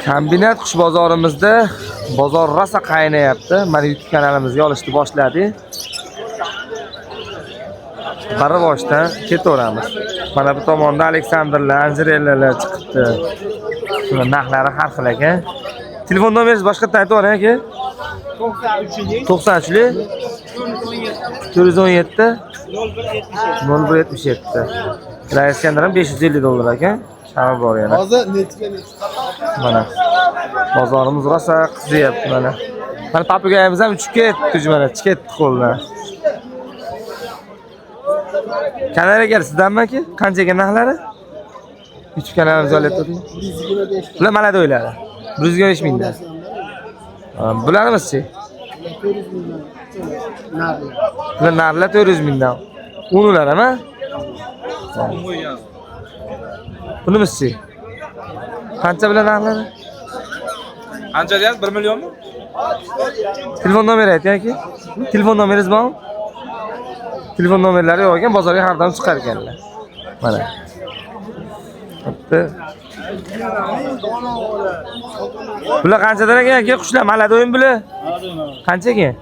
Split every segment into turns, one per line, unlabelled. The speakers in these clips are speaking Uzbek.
Kombinat qush bozorimizda bozor rosa qaynayapti. Mana YouTube kanalimizga olishni boshladi. Qarabosdan ketaveramiz. Mana bu tomonda Aleksandrlar, Anjirellalar chiqibdi. Shuna narxlari har xil ekan. Telefon nomeringiz boshqatdan aytavering aka. 93lik 417 0177. Layaskanlar ham $550 ekan. Shami bor yana.
Hozir netga
Mana bozorimiz rosa qizyapti mana. Mana papugayimiz ham uchib ketdi, mana ketdi qo'ldan. Kanariyaga sizdanmi aka? Qanchaga narxlari? 3 kanalimiz olyapti. Bular malada o'yladi. 115 mingdan. Bularimiz-chi?
400 mingdan.
Bular narxlar 400 mingdan. Unular ama? Bunimiz-chi? Qancha bilan narxlari?
Qancha deyapsiz? 1 millionmi?
Telefon nomeri ayting aka. Telefon nomeringiz bormi? Telefon nomerlari yo'q ekan, bozorga har doim chiqar ekanlar. Mana. Bitta. Bular qanchadan ekan aka? Qushlar malada o'yin bular. Qancha ekan?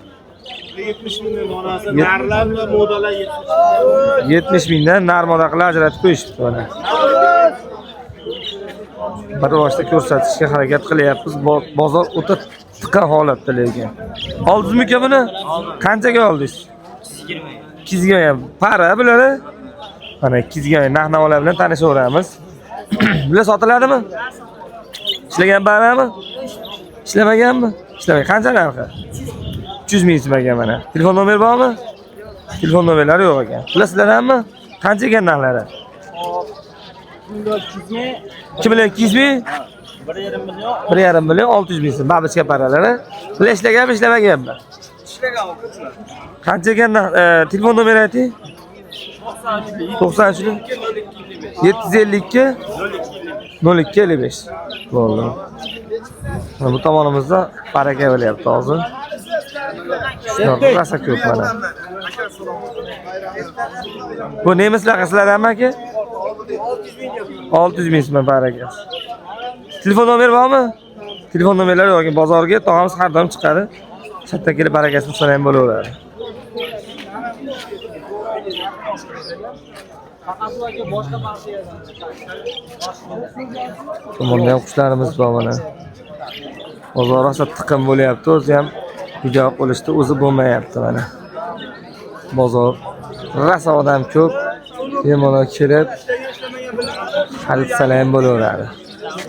70 mingdan onasi narlar va modalar
70 mingdan nar modaqlar ajratib qo'yishibdi mana. Bir boshda ko'rsatishga harakat qilyapmiz. Bozor o'ta tiqa holatda lekin. Oldingizmi aka buni? Qanchaga oldingiz? 220 ga ham para bular. Mana 200 ga narx-navolar bilan tanishaveramiz. Bular sotiladimi? Ishlagan barami? Ishlamaganmi? Ishlamagan. Qancha narxi? 300 ming so'magan mana. Telefon nomeri bormi? Telefon nomerlari yo'q ekan. Bular sizlardanmi? Qancha ekan narxlari? 2 million 200 ming? 1,5 million 600 ming so'm. Babichka paralari. Bular ishlaganmi, ishlamaganmi?
Ishlagan o'quvchilar.
Qancha ekan telefon nomeri ayting? 93lik 752 0255. Bo'ldi. Bu tomonimizda baraka bo'lyapti hozir. Rosa ko'p mana. Bu nemislar qaslardanmi aka? 600 ming so'm baraka. Telefon nomeri bormi? Telefon nomerlari yo'q. Bozorga tog'amiz har doim chiqadi. Shatda kelib barakasini so'rab ham bo'laveradi. Tomonda ham qushlarimiz bor mana. Bozor rosa tiqim bo'lyapti, o'zi ham video qilishda o'zi bo'lmayapti mana. Bozor rosa odam ko'p. Bemalol kelib xarid salam bo'laveradi.